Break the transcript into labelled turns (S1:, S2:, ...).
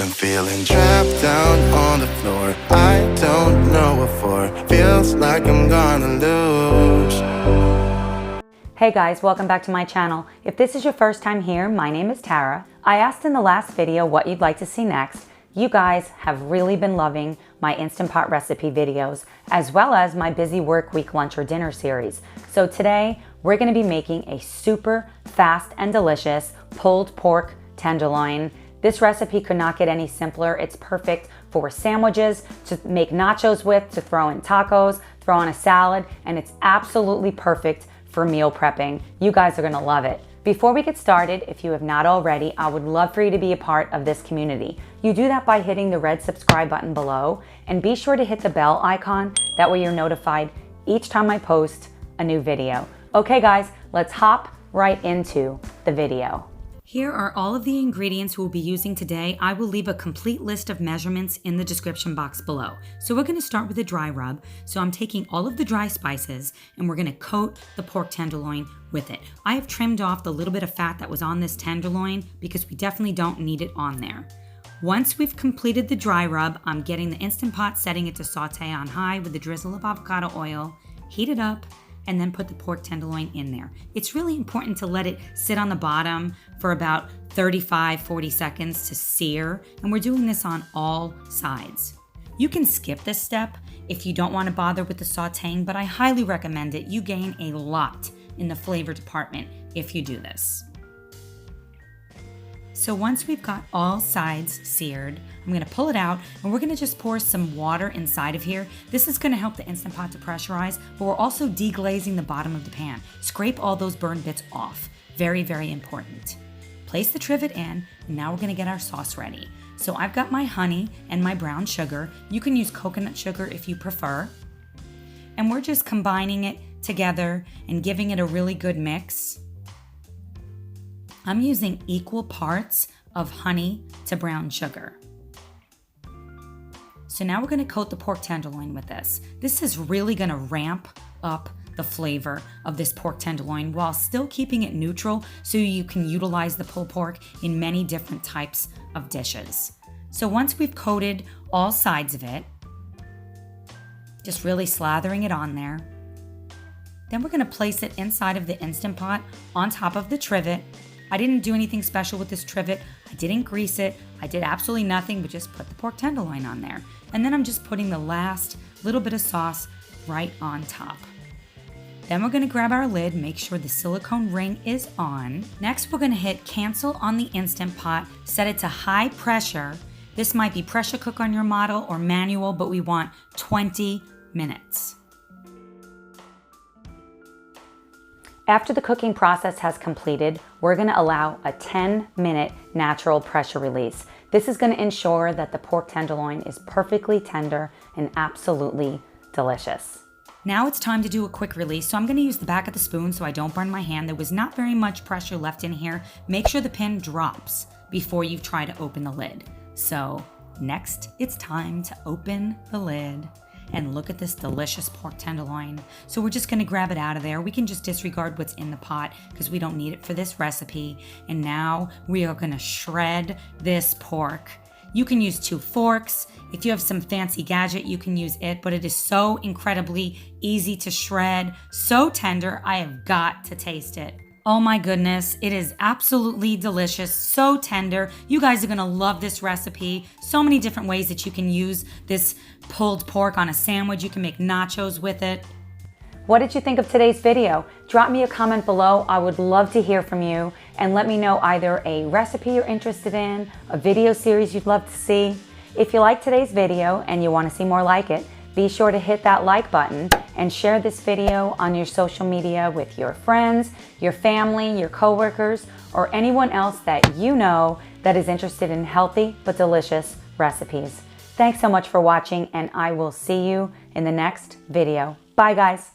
S1: been feeling trapped down on the floor. I don't know what for. Feels like I'm gonna lose.
S2: Hey guys, welcome back to my channel. If this is your first time here, my name is Tara. I asked in the last video what you'd like to see next. You guys have really been loving my Instant Pot recipe videos, as well as my busy work week lunch or dinner series. So today, we're gonna be making a super fast and delicious pulled pork tenderloin. This recipe could not get any simpler. It's perfect for sandwiches, to make nachos with, to throw in tacos, throw on a salad, and it's absolutely perfect for meal prepping. You guys are gonna love it. Before we get started, if you have not already, I would love for you to be a part of this community. You do that by hitting the red subscribe button below, and be sure to hit the bell icon. That way you're notified each time I post a new video. Okay guys, let's hop right into the video. Here are all of the ingredients we'll be using today. I will leave a complete list of measurements in the description box below. So we're gonna start with a dry rub. So I'm taking all of the dry spices and we're gonna coat the pork tenderloin with it. I have trimmed off the little bit of fat that was on this tenderloin because we definitely don't need it on there. Once we've completed the dry rub, I'm getting the Instant Pot, setting it to saute on high with the drizzle of avocado oil, heat it up, and then put the pork tenderloin in there. It's really important to let it sit on the bottom for about 35-40 seconds to sear, and we're doing this on all sides. You can skip this step if you don't want to bother with the sauteing, but I highly recommend it. You gain a lot in the flavor department if you do this. So once we've got all sides seared, I'm gonna pull it out and we're gonna just pour some water inside of here. This is gonna help the Instant Pot to pressurize, but we're also deglazing the bottom of the pan. Scrape all those burned bits off. Very, very important. Place the trivet in, and now we're gonna get our sauce ready. So I've got my honey and my brown sugar. You can use coconut sugar if you prefer. And we're just combining it together and giving it a really good mix. I'm using equal parts of honey to brown sugar. So now we're gonna coat the pork tenderloin with this. This is really gonna ramp up the flavor of this pork tenderloin while still keeping it neutral so you can utilize the pulled pork in many different types of dishes. So once we've coated all sides of it, just really slathering it on there, then we're gonna place it inside of the Instant Pot on top of the trivet. I didn't do anything special with this trivet. I didn't grease it. I did absolutely nothing but just put the pork tenderloin on there. And then I'm just putting the last little bit of sauce right on top. Then we're gonna grab our lid, make sure the silicone ring is on. Next, we're gonna hit cancel on the Instant Pot, set it to high pressure. This might be pressure cook on your model or manual, but we want 20 minutes. After the cooking process has completed, we're gonna allow a 10-minute natural pressure release. This is gonna ensure that the pork tenderloin is perfectly tender and absolutely delicious. Now it's time to do a quick release, so I'm gonna use the back of the spoon so I don't burn my hand. There was not very much pressure left in here. Make sure the pin drops before you try to open the lid. So next, it's time to open the lid and look at this delicious pork tenderloin. So we're just gonna grab it out of there. We can just disregard what's in the pot because we don't need it for this recipe. And now we are gonna shred this pork. You can use 2 forks. If you have some fancy gadget, you can use it, but it is so incredibly easy to shred, so tender, I have got to taste it. Oh my goodness, it is absolutely delicious, so tender. You guys are gonna love this recipe. So many different ways that you can use this pulled pork on a sandwich. You can make nachos with it. What did you think of today's video? Drop me a comment below. I would love to hear from you, and let me know either a recipe you're interested in, a video series you'd love to see. If you like today's video and you wanna see more like it, be sure to hit that like button and share this video on your social media with your friends, your family, your coworkers, or anyone else that you know that is interested in healthy but delicious recipes. Thanks so much for watching, and I will see you in the next video. Bye guys.